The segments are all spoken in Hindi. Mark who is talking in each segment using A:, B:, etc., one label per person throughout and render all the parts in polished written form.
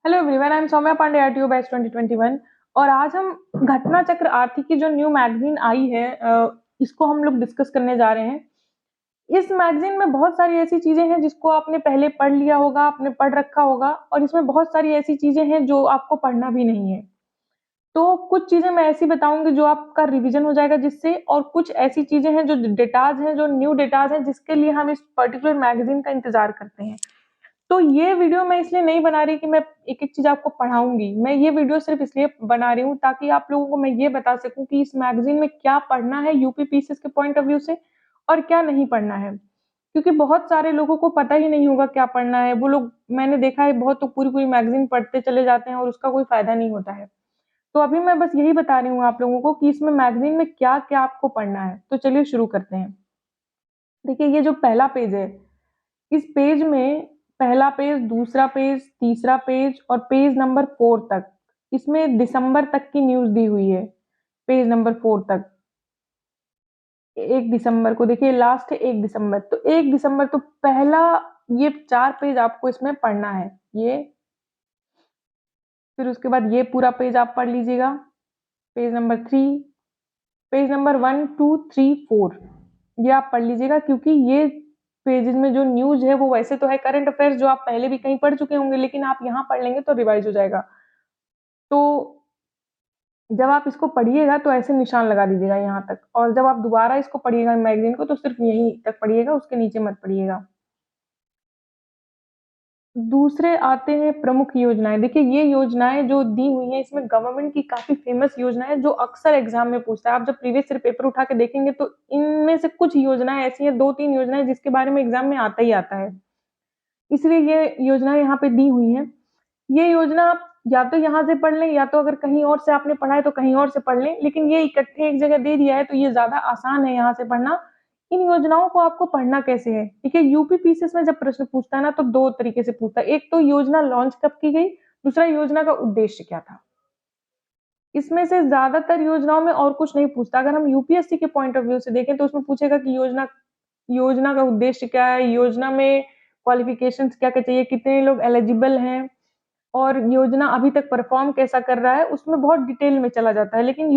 A: Hello everyone, I am Saumya Pandey at you batch 2021। और आज हम घटना चक्र आर्थिक की जो न्यू मैगजीन आई है इसको हम लोग डिस्कस करने जा रहे हैं। इस मैगजीन में बहुत सारी ऐसी चीजें हैं जिसको आपने पहले पढ़ लिया होगा, आपने पढ़ रखा होगा, और इसमें बहुत सारी ऐसी चीजें हैं जो आपको पढ़ना भी नहीं है। तो कुछ चीजें मैं ऐसी बताऊंगी जो आपका रिवीजन हो जाएगा जिससे, और कुछ ऐसी चीजें हैं जो डेटाज हैं, जो न्यू डेटाज हैं, जिसके लिए हम इस पर्टिकुलर मैगजीन का इंतजार करते हैं। तो ये वीडियो मैं इसलिए नहीं बना रही कि मैं एक-एक चीज़ आपको पढ़ाऊँगी। मैं ये वीडियो सिर्फ़ इसलिए बना रही हूँ ताकि आप लोगों को मैं ये बता सकूँ कि इस मैगज़ीन में क्या पढ़ना है यूपी पीसीएस के पॉइंट ऑफ व्यू से और क्या नहीं पढ़ना है। क्योंकि बहुत सारे लोगों को पता ही नहीं होगा क्या पढ़ना है। वो लोग, मैंने देखा है, बहुत तो पूरी-पूरी मैगज़ीन पढ़ते चले जाते हैं और उसका कोई फ़ायदा नहीं होता है। तो अभी मैं बस यही बता रही हूँ आप लोगों को कि इसमें मैगज़ीन में क्या-क्या आपको पढ़ना है। तो चलिए शुरू करते हैं। देखिए, ये जो पहला पेज है, इस पेज में पहला पेज, दूसरा पेज, तीसरा पेज और पेज नंबर 4 तक, इसमें दिसंबर तक की न्यूज़ दी हुई है। पेज नंबर 4 तक। 1 दिसंबर को देखिए, लास्ट है 1 दिसंबर। तो 1 दिसंबर तो पहला ये 4 पेज आपको इसमें पढ़ना है। ये, फिर उसके बाद ये पूरा पेज आप पढ़ लीजिएगा। पेज नंबर 3, पेज नंबर 1, 2, 3, 4 ये आप पढ़ लीजिएगा, क्योंकि ये पेजेस में जो न्यूज़ है वो वैसे तो है करंट अफेयर्स जो आप पहले भी कहीं पढ़ चुके होंगे, लेकिन आप यहाँ पढ़ लेंगे तो रिवाइज हो जाएगा। तो जब आप इसको पढ़िएगा तो ऐसे निशान लगा दीजिएगा यहाँ तक, और जब आप दोबारा इसको पढ़िएगा मैगज़ीन को तो सिर्फ यहीं तक पढ़िएगा, उसके नीचे मत पढ़िएगा। दूसरे आते हैं प्रमुख योजनाएँ। देखिए, ये योजनाएँ जो दी हुई हैं इसमें गवर्नमेंट की काफ़ी फेमस योजना है जो अक्सर एग्ज़ाम में पूछता है। आप जब प्रीवियस ईयर पेपर उठा के देखेंगे तो इनमें से कुछ योजनाएँ ऐसी हैं, 2-3 योजनाएँ जिसके बारे में एग्ज़ाम में आता ही आता है। इसलिए ये योजनाएँ यहाँ पे दी हुई हैं। ये योजना आप या तो यहाँ से पढ़ लें, या तो अगर कहीं और से आपने पढ़ा है तो कहीं और से पढ़ लें, लेकिन ये इकट्ठे एक जगह दे दिया है तो ये ज़्यादा आसान है यहाँ से पढ़ना। इन योजनाओं को आपको पढ़ना कैसे है? देखिए, यूपी पीसीएस में जब प्रश्न पूछता है ना तो 2 तरीके से पूछता है। एक तो योजना लॉन्च कब की गई, दूसरा योजना का उद्देश्य क्या था? इसमें से ज़्यादातर योजनाओं में और कुछ नहीं पूछता। अगर हम यूपीएससी के पॉइंट ऑफ व्यू से देखें तो उसमें पूछेगा कि योजना योजना का उद्देश्य क्या है, योजना में क्वालिफ़िकेशंस क्या-क्या चाहिए, कितने लोग एलिजिबल हैं, और योजना अभी तक परफॉर्म कैसा कर रहा है, उसमें बहुत डिटेल में चला जाता है। लेकिन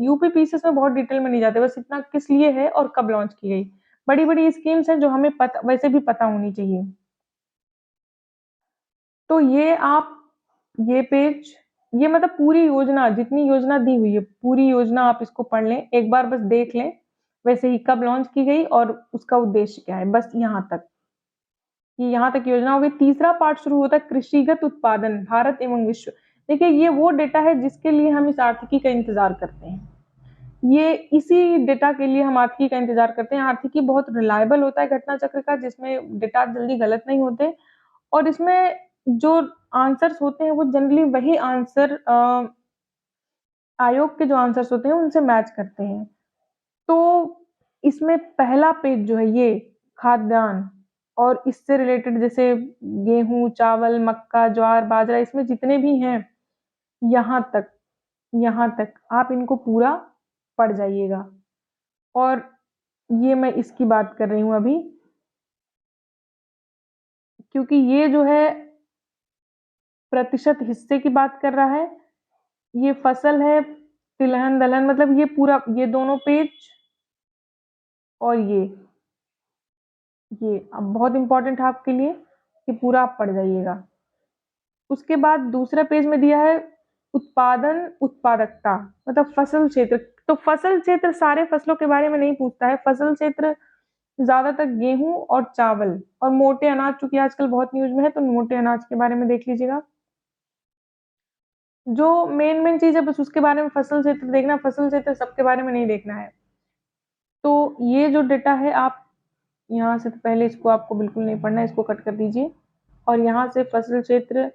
A: यूपी पीसीएस में बहुत डिटेल में नहीं जाते, बस इतना किस लिए है और कब लॉन्च की गई। बड़ी-बड़ी स्कीम्स हैं जो हमें पता, वैसे भी पता होनी चाहिए। तो ये आप, ये पेज, ये मतलब पूरी योजना, जितनी योजना दी हुई है, पूरी योजना आप इसको पढ़ लें, एक बार बस देख लें, वैसे ही कब लॉन्च की गई और उसका उद्देश्य क्या है, बस यहाँ तक। ये यहाँ तक योजना हो गई। तीसरा पार्ट शुरू होता है कृषिगत उत्पादन भारत एवं विश्व। देखिए, ये वो डेटा है जिसके लिए हम इस आर्थिकी का इंतजार करते हैं। ये इसी डेटा के लिए हम आर्थिकी का इंतजार करते हैं। आर्थिकी बहुत रिलायबल होता है घटना चक्र का, जिसमें डेटा जल्दी गलत नहीं होते, और इसमें जो आंसर्स होते हैं वो जनरली वही आंसर आयोग के जो आंसर्स होते हैं उनसे मैच करते हैं। तो इसमें पहला पेज जो है ये खाद्यान्न, और इससे रिलेटेड जैसे गेहूँ, चावल, मक्का, ज्वार, बाजरा, इसमें जितने भी हैं, यहाँ तक, यहाँ तक आप इनको पूरा पढ़ जाइएगा। और ये मैं इसकी बात कर रही हूँ अभी, क्योंकि ये जो है प्रतिशत हिस्से की बात कर रहा है। ये फसल है, तिलहन, दलहन, मतलब ये पूरा, ये दोनों पेज और ये अब बहुत इंपॉर्टेंट है आपके लिए, कि पूरा आप पढ़ जाइएगा। उसके बाद दूसरा पेज में दिया है उत्पादन उत्पादकता, मतलब फसल क्षेत्र। तो फसल क्षेत्र सारे फसलों के बारे में नहीं पूछता है, फसल क्षेत्र ज्यादातर गेहूं और चावल और मोटे अनाज, चूंकि आजकल बहुत न्यूज में है तो मोटे अनाज के बारे में देख लीजिएगा। जो मेन मेन चीज है बस उसके बारे में फसल क्षेत्र देखना, फसल क्षेत्र सबके बारे में नहीं देखना है। तो ये जो डेटा है, आप यहाँ से, तो पहले इसको आपको बिल्कुल नहीं पढ़ना है, इसको कट कर दीजिए, और यहाँ से फसल क्षेत्र,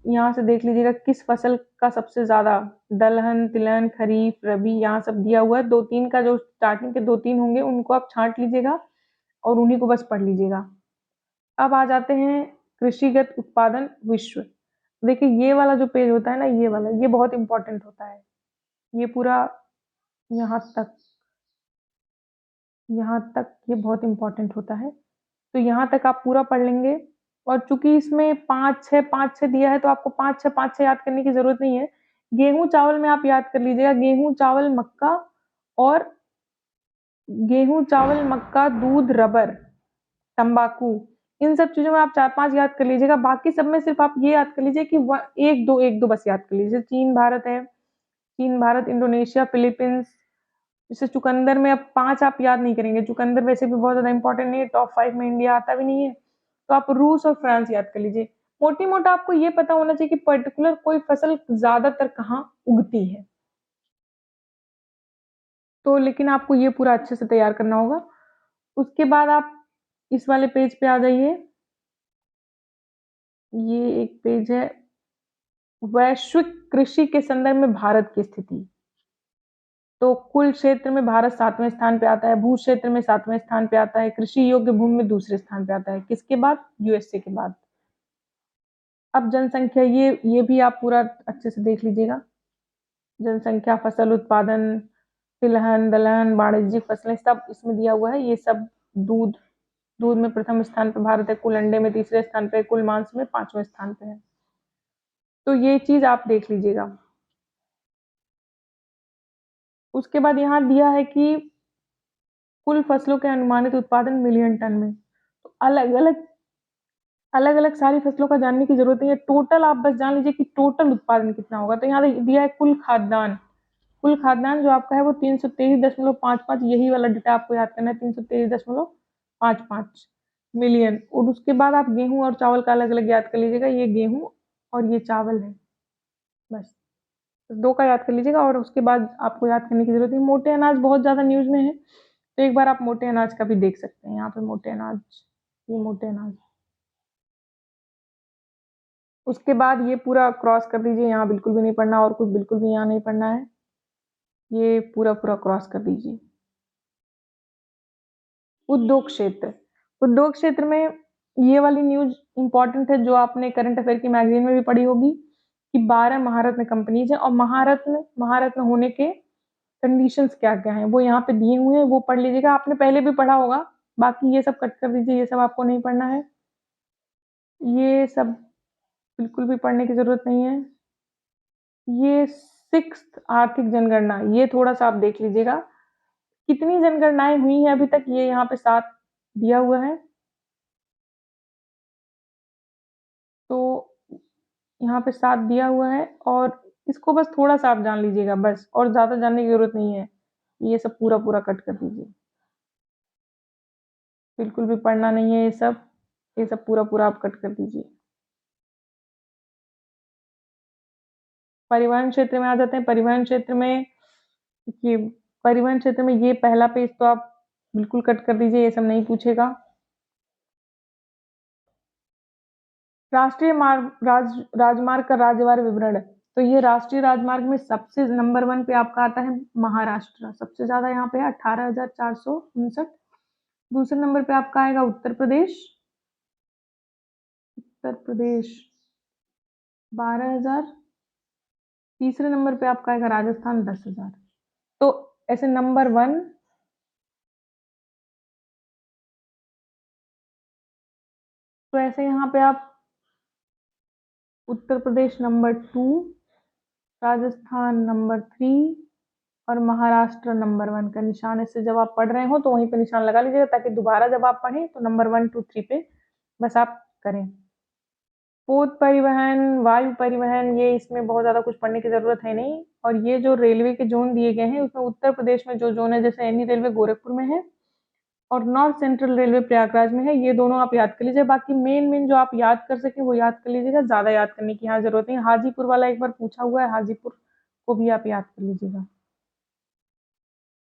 A: यहाँ से देख लीजिएगा किस फसल का सबसे ज्यादा, दलहन, तिलहन, खरीफ, रबी, यहाँ सब दिया हुआ है। 2-3 का जो स्टार्टिंग के 2-3 होंगे उनको आप छांट लीजिएगा और उन्हीं को बस पढ़ लीजिएगा। अब आ जाते हैं कृषिगत उत्पादन विश्व। देखिए, ये वाला जो पेज होता है ना, ये वाला, ये बहुत इंपॉर्टेंट होता है। ये पूरा यहाँ तक, यहाँ तक ये बहुत इंपॉर्टेंट होता है। तो यहाँ तक आप पूरा पढ़ लेंगे। और चूँकि इसमें 5-6 दिया है तो आपको 5-6 याद करने की ज़रूरत नहीं है। गेहूँ, चावल में आप याद कर लीजिएगा गेहूँ, चावल, मक्का और गेहूँ, चावल, मक्का, दूध, रबर, तंबाकू, इन सब चीज़ों में आप 4-5 याद कर लीजिएगा। बाकी सब में सिर्फ़ आप ये याद कर लीजिए कि व 1-2 बस याद कर लीजिए। चीन, भारत है, चीन, भारत, इंडोनेशिया, फिलीपींस, जैसे चुकंदर में अब 5 आप याद नहीं करेंगे, चुकंदर वैसे भी बहुत ज़्यादा इम्पोर्टेंट नहीं है, टॉप 5 में इंडिया आता भी नहीं है, तो आप रूस और फ्रांस याद कर लीजिए। मोटी-मोटा आपको ये पता होना चाहिए कि पर्टिकुलर कोई फ़सल ज़्यादातर कहाँ उगती है। तो लेकिन आपको ये पूरा अच्छे से तैयार करना होगा। उसके बाद आप इस वाले पेज पे आ जाइए। ये एक पेज है, वैश्विक कृषि के संदर्भ में भारत की स्थिति। तो कुल क्षेत्र में भारत 7वें स्थान पे आता है, भू क्षेत्र में 7वें स्थान पे आता है, कृषि योग्य भूमि में दूसरे स्थान पे आता है। किसके बाद? यूएसए के बाद। अब जनसंख्या ये भी आप पूरा अच्छे से देख लीजिएगा। जनसंख्या, फसल उत्पादन, तिलहन, दलहन, वाणिज्यिक फसलें सब इसमें दिया हुआ है। ये सब दूध दूध में प्रथम स्थान पे भारत है, कुल अंडे में तीसरे स्थान पे, कुल मांस में 5वें स्थान पे है। तो ये चीज़ आप देख लीजिएगा। उसके बाद यहाँ दिया है कि कुल फसलों के अनुमानित उत्पादन मिलियन टन में। तो अलग-अलग सारी फसलों का जानने की ज़रूरत नहीं है, टोटल आप बस जान लीजिए कि टोटल उत्पादन कितना होगा। तो यहाँ दिया है कुल खाद्यान्न जो आपका है वो 323.55, यही वाला डेटा आपको याद करना है, 323.55 मिलियन। और उसके बाद आप गेहूँ और चावल का अलग-अलग याद कर लीजिएगा, ये गेहूँ और ये चावल है, बस। 2 का याद कर लीजिएगा और उसके बाद आपको याद करने की ज़रूरत नहीं। मोटे अनाज बहुत ज़्यादा न्यूज़ में है, तो एक बार आप मोटे अनाज का भी देख सकते हैं। यहाँ पे मोटे अनाज, ये मोटे अनाज। उसके बाद ये पूरा क्रॉस कर दीजिए, यहाँ बिल्कुल भी नहीं पढ़ना और कुछ बिल्कुल भी यहाँ नहीं पढ़ना है। ये पूरा क्रॉस कर दीजिए। उद्योग क्षेत्र, उद्योग क्षेत्र में ये वाली न्यूज़ इम्पोर्टेंट है जो आपने करंट अफेयर की मैगज़ीन में भी पढ़ी होगी कि 12 महारत्न कंपनीज़ हैं और महारत्न होने के कंडीशंस क्या-क्या हैं, वो यहाँ पे दिए हुए हैं, वो पढ़ लीजिएगा। आपने पहले भी पढ़ा होगा, बाकी ये सब कट कर दीजिए, ये सब आपको नहीं पढ़ना है। ये सब बिल्कुल भी पढ़ने की ज़रूरत नहीं है। ये 6th आर्थिक जनगणना, ये थोड़ा-सा आप देख लीजिएगा। कितनी जनगणनाएँ हुई हैं अभी तक, ये यहाँ पे 7 दिया हुआ है। तो यहाँ पे 7 दिया हुआ है और इसको बस थोड़ा-सा आप जान लीजिएगा बस, और ज़्यादा जानने की ज़रूरत नहीं है। ये सब पूरा कट कर दीजिए। बिल्कुल भी पढ़ना नहीं है ये सब पूरा आप कट कर दीजिए। परिवहन क्षेत्र में आ जाते हैं। परिवहन क्षेत्र में देखिए, परिवहन क्षेत्र में ये पहला पेज तो आप बिल्कुल कट कर दीजिए, ये सब नहीं पूछेगा। राष्ट्रीय राजमार्ग का राज्यवार विवरण। तो ये राष्ट्रीय राजमार्ग में सबसे नंबर 1 पे आपका आता है महाराष्ट्र, सबसे ज़्यादा यहाँ पे है 18,459। दूसरे नंबर पे आपका आएगा उत्तर प्रदेश 12,000। तीसरे नंबर पे आपका आएगा राजस्थान 10,000। तो ऐसे नंबर 1, तो ऐसे यहाँ पे आप उत्तर प्रदेश नंबर 2, राजस्थान नंबर 3 और महाराष्ट्र नंबर 1 का निशान, इससे जब आप पढ़ रहे हो तो वहीं पे निशान लगा लीजिएगा ताकि दोबारा जब आप पढ़ें तो नंबर 1, 2, 3 पे बस आप करें। पोत परिवहन, वायु परिवहन, ये इसमें बहुत ज़्यादा कुछ पढ़ने की ज़रूरत है नहीं। और ये जो रेलवे के ज़ोन दिए गए हैं उसमें उत्तर प्रदेश में जो ज़ोन है, जैसे एनी रेलवे गोरखपुर में है और नॉर्थ सेंट्रल रेलवे प्रयागराज में है, ये दोनों आप याद कर लीजिए। बाकी मेन जो आप याद कर सकें वो याद कर लीजिएगा, ज़्यादा याद करने की यहाँ ज़रूरत नहीं है। हाजीपुर वाला एक बार पूछा हुआ है, हाजीपुर को भी आप याद कर लीजिएगा।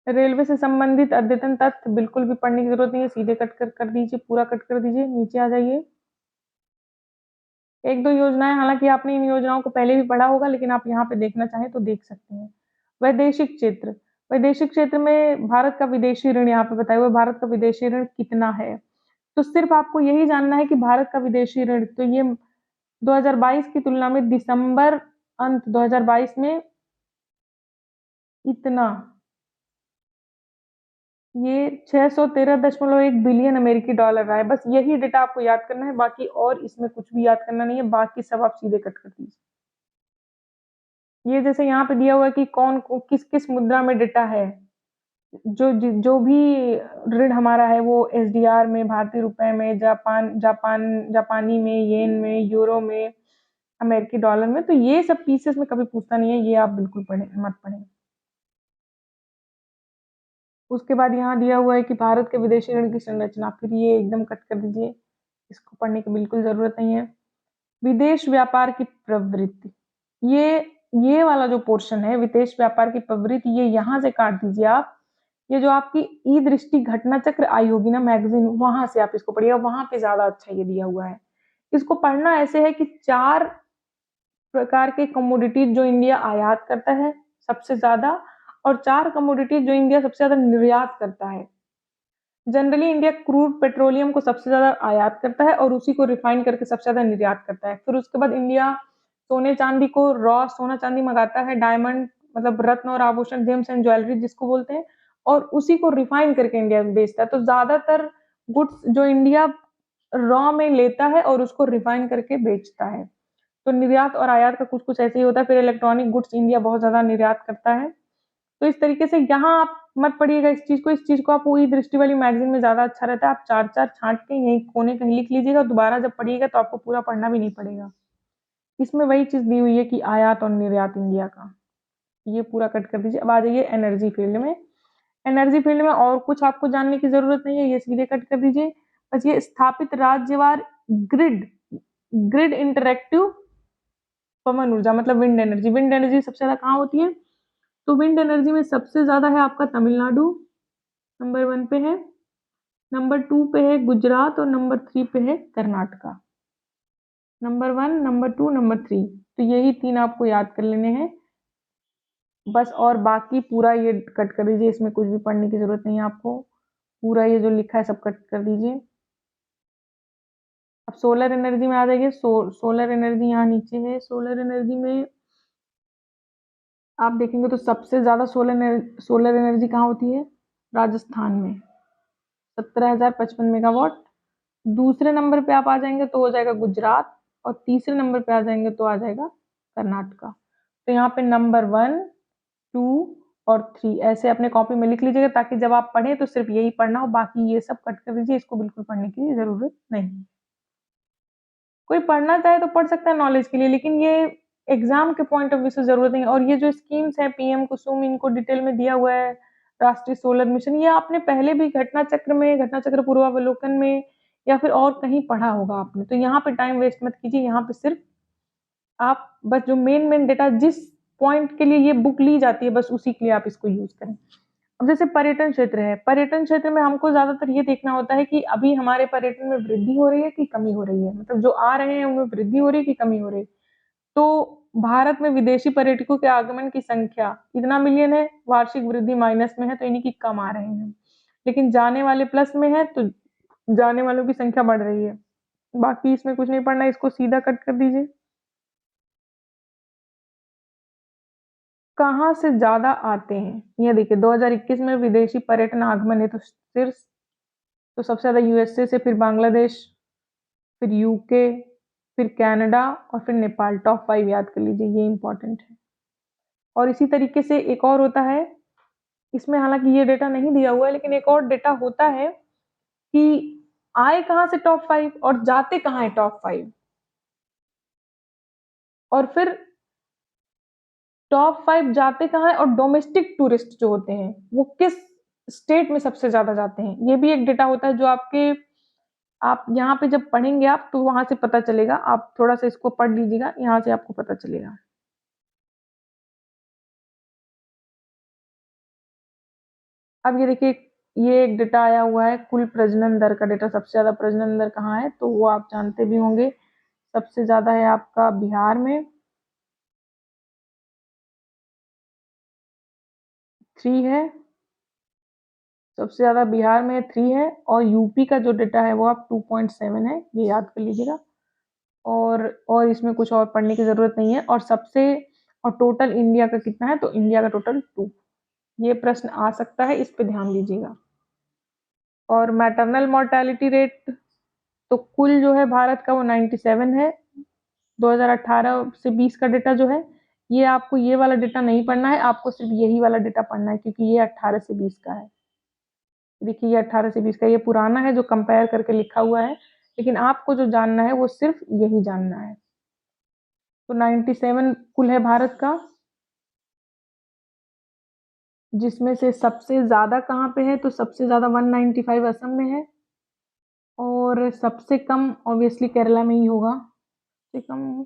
A: रेलवे से संबंधित अद्यतन तथ्य बिल्कुल भी पढ़ने की ज़रूरत नहीं है, सीधे कर दीजिए, पूरा कट कर दीजिए, नीचे आ जाइए। 1-2 योजनाएँ, हालाँकि आपने इन योजनाओं को पहले भी पढ़ा होगा, लेकिन आप यहाँ पे देखना चाहें तो देख सकते हैं। वैदेशिक क्षेत्र में भारत का विदेशी ऋण यहाँ पे बताया हुआ है, भारत का विदेशी ऋण कितना है? तो सिर्फ़ आपको यही जानना है कि भारत का विदेशी ऋण, तो ये 2022 की तुलना में दिसंबर अंत 2022 में इतना ये 613.1 बिलियन अमेरिकी डॉलर रहा है। बस यही डेटा आपको याद करना है, बाकी और इसमें कुछ भी याद करना नहीं है, बाकी सब आप सीधे कट कर दीजिए। ये जैसे यहाँ पे दिया हुआ है कि कौन किस किस मुद्रा में डेटा है, जो भी ऋण हमारा है वो एसडीआर में, भारतीय रुपए में, जापानी में, येन में, यूरो में, अमेरिकी डॉलर में। तो ये सब पीसेस में कभी पूछता नहीं है, ये आप बिल्कुल मत पढ़ें। उसके बाद यहाँ दिया हुआ है कि भारत के विदेशी ऋण की संरचना, फिर ये एकदम कट कर दीजिए, इसको पढ़ने की बिल्कुल जरूरत नहीं है। विदेश व्यापार की प्रवृत्ति, ये ये वाला जो पोर्शन है विदेश व्यापार की प्रवृत्ति, ये यहाँ से काट दीजिए आप। ये जो आपकी ई दृष्टि घटना चक्र आई होगी ना मैगजीन, वहां से आप इसको पढ़िएगा, वहां पे ज्यादा अच्छा ये दिया हुआ है। इसको पढ़ना ऐसे है कि 4 प्रकार के कमोडिटीज जो इंडिया आयात करता है सबसे ज्यादा, और 4 कमोडिटीज जो इंडिया सबसे ज्यादा निर्यात करता है। जनरली इंडिया क्रूड पेट्रोलियम को सबसे ज्यादा आयात करता है और उसी को रिफाइन करके सबसे ज्यादा निर्यात करता है। फिर उसके बाद इंडिया सोने चांदी को, रॉ सोना चांदी मंगाता है, डायमंड मतलब रत्न और आभूषण, जेम्स एंड ज्वेलरी जिसको बोलते हैं, और उसी को रिफाइन करके इंडिया बेचता है। तो ज्यादातर गुड्स जो इंडिया रॉ में लेता है और उसको रिफाइन करके बेचता है। तो निर्यात और आयात का कुछ कुछ ऐसे ही होता है। फिर इलेक्ट्रॉनिक गुड्स इंडिया बहुत ज्यादा निर्यात करता है। तो इस तरीके से यहाँ आप मत पढ़िएगा इस चीज को आप वही दृष्टि वाली मैगजीन में ज्यादा अच्छा रहता है। आप 4 छांट के यही कोने कहीं लिख लीजिएगा, दोबारा जब पढ़िएगा तो आपको पूरा पढ़ना भी नहीं पड़ेगा। इसमें वही चीज दी हुई है कि आयात और निर्यात इंडिया का, ये पूरा कट कर दीजिए। अब आ जाइए एनर्जी फील्ड में। एनर्जी फील्ड में और कुछ आपको जानने की जरूरत नहीं है, ये सीधे कट कर दीजिए। बस ये स्थापित राज्यवार ग्रिड, ग्रिड इंटरेक्टिव पवन ऊर्जा मतलब विंड एनर्जी। विंड एनर्जी सबसे ज्यादा कहाँ होती है? तो विंड एनर्जी में सबसे ज्यादा है आपका तमिलनाडु, नंबर 1 पे है, नंबर 2 पे है गुजरात, और नंबर 3 पे है कर्नाटका। नंबर 1, नंबर 2, नंबर 3, तो यही 3 आपको याद कर लेने हैं बस। और बाकी पूरा ये कट कर दीजिए, इसमें कुछ भी पढ़ने की जरूरत नहीं है आपको। पूरा ये जो लिखा है सब कट कर दीजिए। अब सोलर एनर्जी में आ जाइए। सोलर एनर्जी यहाँ नीचे है। सोलर एनर्जी में आप देखेंगे तो सबसे ज्यादा सोलर एनर्जी कहाँ होती है? राजस्थान में, 17,055 मेगावाट। दूसरे नंबर पे आप आ जाएंगे तो हो जाएगा गुजरात, और तीसरे नंबर पे आ जाएंगे तो आ जाएगा कर्नाटका। तो यहाँ पे नंबर 1, 2 और 3 ऐसे अपने कॉपी में लिख लीजिएगा, ताकि जब आप पढ़ें तो सिर्फ यही पढ़ना हो, बाकी ये सब कट कर दीजिए, इसको बिल्कुल पढ़ने की जरूरत नहीं। कोई पढ़ना चाहे तो पढ़ सकता है नॉलेज के लिए, लेकिन ये एग्जाम के पॉइंट ऑफ व्यू से जरूरत नहीं। और ये जो स्कीम्स है पीएम कुसुम, इनको डिटेल में दिया हुआ है। राष्ट्रीय सोलर मिशन, ये आपने पहले भी घटना चक्र में, घटना चक्र पूर्वावलोकन में, या फिर और कहीं पढ़ा होगा आपने। तो यहाँ पे टाइम वेस्ट मत कीजिए, यहाँ पे सिर्फ आप बस जो मेन मेन डेटा जिस पॉइंट के लिए ये बुक ली जाती है बस उसी के लिए आप इसको यूज करें। अब जैसे पर्यटन क्षेत्र है, पर्यटन क्षेत्र में हमको ज्यादातर ये देखना होता है कि अभी हमारे पर्यटन में वृद्धि हो रही है कि कमी हो रही है, मतलब जो आ रहे हैं उनमें वृद्धि हो रही है कि कमी हो रही है। तो भारत में विदेशी पर्यटकों के आगमन की संख्या इतना मिलियन है, वार्षिक वृद्धि माइनस में है, तो यानी कि कम आ रहे हैं। लेकिन जाने वाले प्लस में है, तो जाने वालों की संख्या बढ़ रही है। बाकी इसमें कुछ नहीं पढ़ना, इसको सीधा कट कर दीजिए। कहाँ से ज्यादा आते हैं ये देखिए, 2021 में विदेशी पर्यटन आगमन है तो सिर्फ, तो सबसे ज्यादा यूएसए से, फिर बांग्लादेश, फिर यूके, फिर कनाडा, और फिर नेपाल। टॉप 5 याद कर लीजिए, ये इंपॉर्टेंट है। और इसी तरीके से एक और होता है, इसमें हालांकि ये डेटा नहीं दिया हुआ है, लेकिन एक और डेटा होता है कि आए कहाँ से टॉप 5 और जाते कहाँ है टॉप 5, और फिर टॉप 5 जाते कहाँ है, और डोमेस्टिक टूरिस्ट जो होते हैं वो किस स्टेट में सबसे ज्यादा जाते हैं। ये भी एक डेटा होता है जो आपके, आप यहाँ पे जब पढ़ेंगे आप तो वहां से पता चलेगा। आप थोड़ा सा इसको पढ़ लीजिएगा, यहाँ से आपको पता चलेगा। अब ये देखिए, ये एक डेटा आया हुआ है, कुल प्रजनन दर का डेटा। सबसे ज्यादा प्रजनन दर कहाँ है, तो वो आप जानते भी होंगे, सबसे ज्यादा है आपका बिहार में, 3 है। सबसे ज्यादा बिहार में 3 है, और यूपी का जो डेटा है वो आप 2.7 है, ये याद कर लीजिएगा। और इसमें कुछ और पढ़ने की जरूरत नहीं है। और सबसे, और टोटल इंडिया का कितना है, तो इंडिया का टोटल 2। ये प्रश्न आ सकता है, इस पे ध्यान दीजिएगा। और मैटरनल मोर्टेलिटी रेट तो कुल जो है भारत का वो 97 है। 2018 से 20 का डेटा जो है, ये आपको ये वाला डेटा नहीं पढ़ना है, आपको सिर्फ यही वाला डेटा पढ़ना है क्योंकि ये 18 से 20 का है। देखिए ये 18 से 20 का, ये पुराना है जो कंपेयर करके लिखा हुआ है, लेकिन आपको जो जानना है वो सिर्फ यही जानना है। तो 97 कुल है भारत का, जिसमें से सबसे ज्यादा कहाँ पे है, तो सबसे ज्यादा 195 असम में है, और सबसे कम ऑब्वियसली केरला में ही होगा। सबसे कम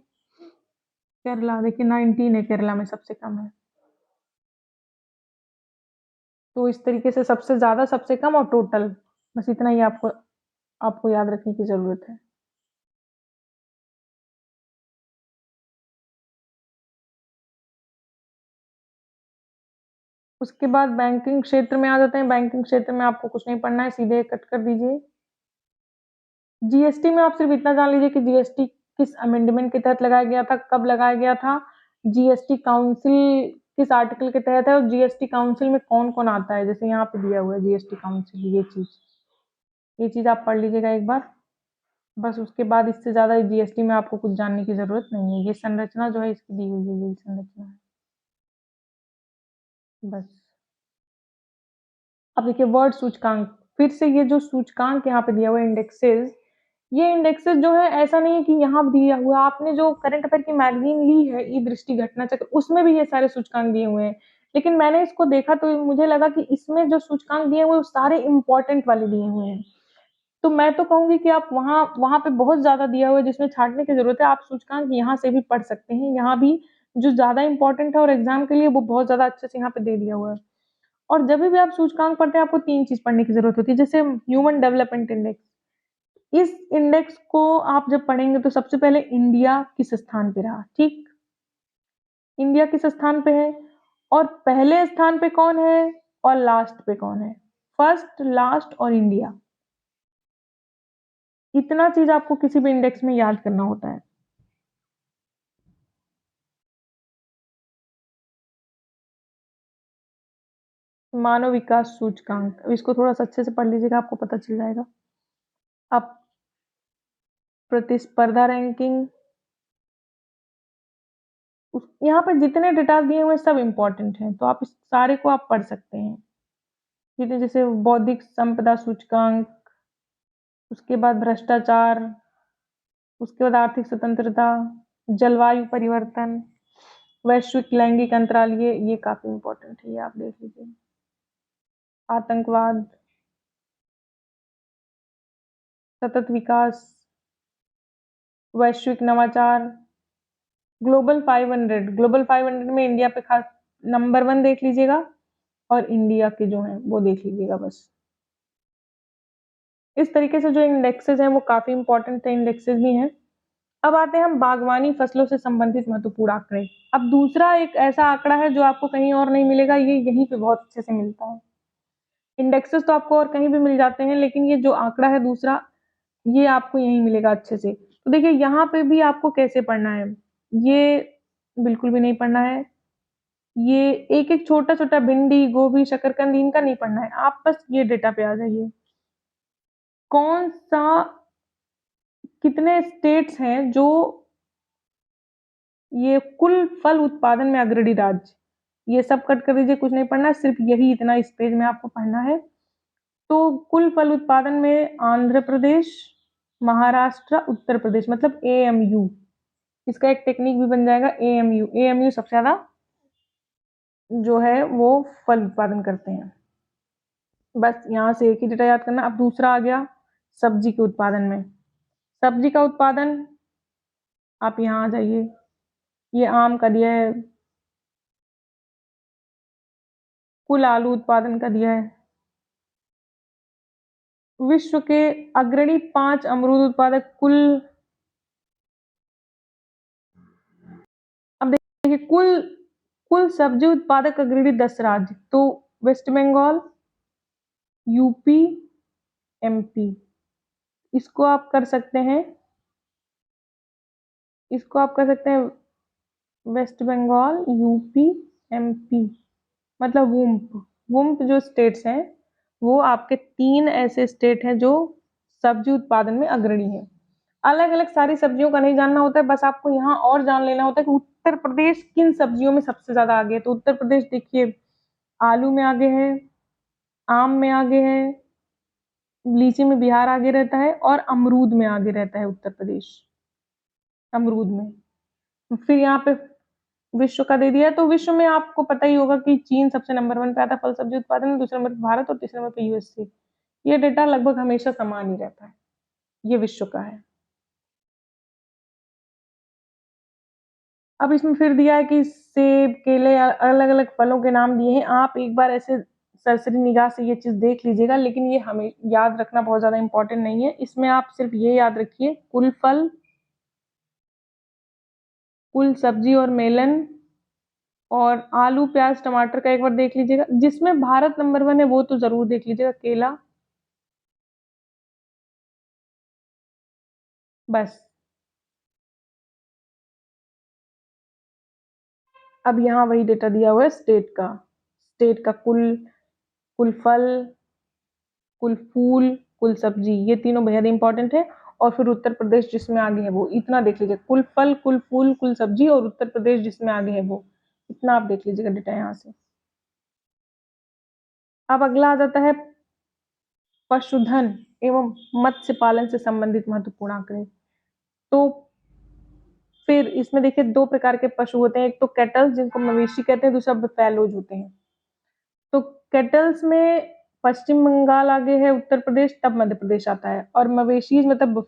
A: केरला, देखिए 19 है केरला में, सबसे कम है। तो इस तरीके से सबसे ज्यादा, सबसे कम और टोटल, बस इतना ही आपको आपको याद रखने की जरूरत है। उसके बाद बैंकिंग क्षेत्र में आ जाते हैं। बैंकिंग क्षेत्र में आपको कुछ नहीं पढ़ना है, सीधे कट कर दीजिए। जीएसटी में आप सिर्फ इतना जान लीजिए कि जीएसटी किस अमेंडमेंट के तहत लगाया गया था, कब लगाया गया था, जीएसटी काउंसिल किस आर्टिकल के तहत है, और जीएसटी काउंसिल में कौन कौन आता है, जैसे यहाँ पे दिया हुआ है जीएसटी काउंसिल, ये चीज आप पढ़ लीजिएगा एक बार। बस उसके बाद इससे ज्यादा जीएसटी में आपको कुछ जानने की जरूरत नहीं है। ये संरचना जो है इसकी दी हुई है, यही संरचना है बस। अब देखिए वर्ड सूचकांक, फिर से ये जो सूचकांक यहाँ पे दिया हुआ है इंडेक्सेस, ये इंडेक्सेस जो है ऐसा नहीं है कि यहाँ दिया हुआ, आपने जो करंट अफेयर की मैगजीन ली है ई दृष्टि घटना चक्र, उसमें भी ये सारे सूचकांक दिए हुए हैं, लेकिन मैंने इसको देखा तो मुझे लगा कि इसमें जो सूचकांक दिए हुए वो सारे इंपॉर्टेंट वाले दिए हुए हैं। तो मैं तो कहूंगी कि आप वहां वहां पे बहुत ज्यादा दिया हुआ है जिसमें छांटने की जरूरत है, आप सूचकांक यहाँ से भी पढ़ सकते हैं। यहाँ भी जो ज्यादा इंपॉर्टेंट है और एग्जाम के लिए वो बहुत ज्यादा अच्छे से यहाँ पे दे दिया हुआ है। और जब भी आप सूचकांक पढ़ते हैं आपको तीन चीज पढ़ने की जरूरत होती है, जैसे ह्यूमन डेवलपमेंट इंडेक्स। इस इंडेक्स को आप जब पढ़ेंगे तो सबसे पहले इंडिया किस स्थान पे रहा, ठीक, इंडिया किस स्थान पे है, और पहले स्थान पे कौन है और लास्ट पे कौन है, फर्स्ट लास्ट और इंडिया, इतना चीज आपको किसी भी इंडेक्स में याद करना होता है। मानव विकास सूचकांक, अब इसको थोड़ा सा अच्छे से पढ़ लीजिएगा, आपको पता चल जाएगा। अब प्रतिस्पर्धा रैंकिंग, यहाँ पर जितने डेटा दिए हुए हैं सब इंपॉर्टेंट हैं, तो आप इस सारे को आप पढ़ सकते हैं। जितने जैसे बौद्धिक संपदा सूचकांक, उसके बाद भ्रष्टाचार, उसके बाद आर्थिक स्वतंत्रता, जलवायु परिवर्तन, वैश्विक लैंगिक अंतराल, ये काफी इंपॉर्टेंट है, ये आप देख लीजिए। आतंकवाद, सतत विकास, वैश्विक नवाचार, ग्लोबल 500 में इंडिया पे खास नंबर 1 देख लीजिएगा, और इंडिया के जो हैं वो देख लीजिएगा बस। इस तरीके से जो इंडेक्सेस हैं वो काफी इंपॉर्टेंट है, इंडेक्सेस भी हैं। अब आते हैं हम बागवानी फसलों से संबंधित महत्वपूर्ण आंकड़े। अब दूसरा एक ऐसा आंकड़ा है जो आपको कहीं और नहीं मिलेगा, ये यहीं पे बहुत अच्छे से मिलता है। इंडेक्सेस तो आपको और कहीं भी मिल जाते हैं, लेकिन ये जो आंकड़ा है दूसरा, ये आपको यहीं मिलेगा अच्छे से। तो देखिए यहाँ पे भी आपको कैसे पढ़ना है, ये बिल्कुल भी नहीं पढ़ना है, ये एक एक छोटा छोटा भिंडी गोभी शकरकंद इनका नहीं पढ़ना है, आप बस ये डेटा पे आ जाइए। कौन सा, कितने स्टेट्स हैं जो ये कुल फल उत्पादन में अग्रणी राज्य, ये सब कट कर दीजिए, कुछ नहीं पढ़ना, सिर्फ यही इतना इस पेज में आपको पढ़ना है। तो कुल फल उत्पादन में आंध्र प्रदेश, महाराष्ट्र, उत्तर प्रदेश, मतलब एएमयू, इसका एक टेक्निक भी बन जाएगा, एएमयू, एएमयू सबसे ज्यादा जो है वो फल उत्पादन करते हैं। बस यहाँ से एक ही डेटा याद करना। अब दूसरा आ गया सब्जी के उत्पादन में, सब्जी का उत्पादन, आप यहाँ आ जाइए, ये आम का दिया है, कुल आलू उत्पादन का दिया है, विश्व के अग्रणी 5 अमरूद उत्पादक कुल, अब देखिए कुल कुल सब्जी उत्पादक अग्रणी 10 राज्य, तो वेस्ट बंगाल, यूपी, एमपी, इसको आप कर सकते हैं, इसको आप कर सकते हैं वेस्ट बंगाल, यूपी, एमपी, मतलब वुम्प, वुम्प जो स्टेट्स हैं वो आपके 3 ऐसे स्टेट हैं जो सब्जी उत्पादन में अग्रणी हैं। अलग-अलग सारी सब्जियों का नहीं जानना होता है, बस आपको यहाँ और जान लेना होता है कि उत्तर प्रदेश किन सब्जियों में सबसे ज़्यादा आगे है। तो उत्तर प्रदेश देखिए आलू में आगे है, आम में आगे है, लीची में बिहार आगे रहता है और अमरूद में आगे रहता है उत्तर प्रदेश, अमरूद में। फिर यहाँ पे विश्व का दे दिया है, तो विश्व में आपको पता ही होगा कि चीन सबसे नंबर 1 पे आता है फल सब्जी उत्पादन में, दूसरे नंबर पे भारत और तीसरे नंबर पे यूएसए। ये डेटा लगभग हमेशा समान ही रहता है। ये विश्व का है। अब इसमें फिर दिया है कि सेब, केले अलग-अलग फलों के नाम दिए हैं। आप एक बार ऐसे सरसरी निगाह से ये चीज़ देख लीजिएगा, लेकिन ये हमें याद रखना बहुत ज़्यादा इम्पोर्टेंट नहीं है। इसमें आप सिर्फ ये याद रखिए कुल फल, कुल सब्जी और मेलन और आलू, प्याज, टमाटर का एक बार देख लीजिएगा। जिसमें भारत नंबर 1 है वो तो ज़रूर देख लीजिएगा, केला। बस। अब यहाँ वही डेटा दिया हुआ है स्टेट का। स्टेट का कुल कुल फल, कुल फूल, कुल सब्जी, ये तीनों बेहद इंपॉर्टेंट है। और फिर उत्तर प्रदेश जिसमें आगे है वो इतना देख लीजिए, कुल फल, कुल फूल, कुल सब्जी और उत्तर प्रदेश जिसमें आगे है वो इतना आप देख लीजिएगा डेटा यहाँ से। अब अगला आ जाता है पशुधन एवं मत्स्य पालन से संबंधित महत्वपूर्ण आंकड़े। तो फिर इसमें देखिए 2 प्रकार के पशु होते हैं, एक तो कैटल्स जिनको मवेशी कहते हैं, दूसरा बफैलोज होते हैं। तो कैटल्स में पश्चिम बंगाल आगे है, उत्तर प्रदेश, तब मध्य प्रदेश आता है। और मवेशीज मतलब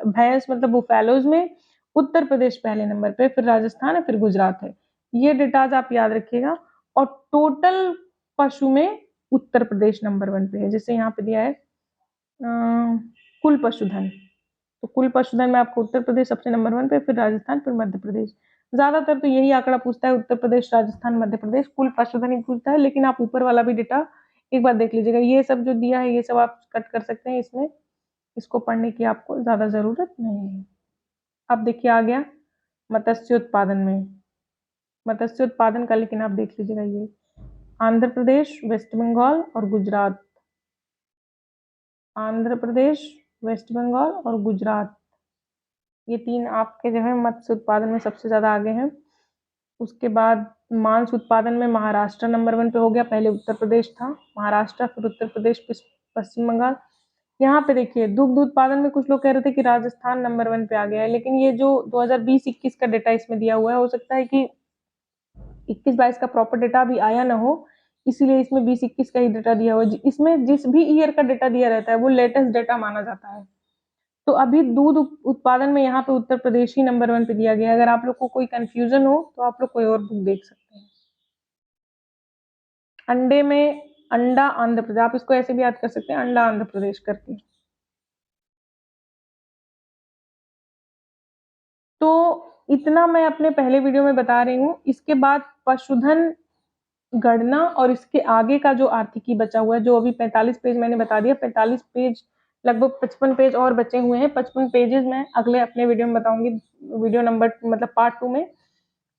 A: भैंस मतलब बुफैलोज में उत्तर प्रदेश पहले नंबर पे, फिर राजस्थान है, फिर गुजरात है। ये डेटाज आप याद रखिएगा। और टोटल पशु में उत्तर प्रदेश नंबर 1 पे है। जैसे यहाँ पे दिया है कुल पशुधन, तो कुल पशुधन में आपको उत्तर प्रदेश सबसे नंबर 1 पे, फिर राजस्थान, फिर मध्य प्रदेश। ज्यादातर तो यही आंकड़ा पूछता है, उत्तर प्रदेश, राजस्थान, मध्य प्रदेश, कुल पशुधन ही पूछता है। लेकिन आप ऊपर वाला भी डेटा एक बार देख लीजिएगा। ये सब जो दिया है ये सब आप कट कर सकते हैं, इसमें इसको पढ़ने की आपको ज्यादा जरूरत नहीं है। अब देखिए आ गया मत्स्य उत्पादन में। मत्स्य उत्पादन का लेकिन आप देख लीजिएगा, ये आंध्र प्रदेश, वेस्ट बंगाल और गुजरात। आंध्र प्रदेश, वेस्ट बंगाल और गुजरात, ये 3 आपके जो है मत्स्य उत्पादन में सबसे ज्यादा आगे हैं। उसके बाद मांस उत्पादन में महाराष्ट्र नंबर 1 पे हो गया, पहले उत्तर प्रदेश था, महाराष्ट्र, फिर उत्तर प्रदेश, पश्चिम बंगाल। यहाँ पे देखिए दुग्ध उत्पादन में कुछ लोग कह रहे थे कि राजस्थान नंबर 1 पे आ गया है, लेकिन ये जो 2020-21 का डेटा इसमें दिया हुआ है, हो सकता है कि 21-22 का प्रॉपर डेटा अभी आया ना हो, इसीलिए इसमें 20-21 का ही डेटा दिया हुआ है। इसमें जिस भी ईयर का डेटा दिया रहता है वो लेटेस्ट डेटा माना जाता है। तो अभी दूध उत्पादन में यहाँ पे उत्तर प्रदेश ही नंबर 1 पे दिया गया है। अगर आप लोग को कोई कंफ्यूजन हो तो आप लोग कोई और बुक देख सकते हैं। अंडे में अंडा आंध्र प्रदेश, आप इसको ऐसे भी याद कर सकते हैं, अंडा आंध्र प्रदेश करके। तो इतना मैं अपने पहले वीडियो में बता रही हूँ। इसके बाद पशुधन गणना और इसके आगे का जो आर्थिकी बचा हुआ है, जो अभी 45 पेज मैंने बता दिया, 45 पेज, लगभग 55 पेज और बचे हुए हैं। 55 पेजेस मैं अगले अपने वीडियो में बताऊंगी, वीडियो नंबर मतलब पार्ट 2 में।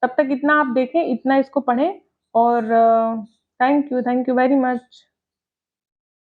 A: तब तक इतना आप देखें, इतना इसको पढ़ें। और थैंक यू वेरी मच।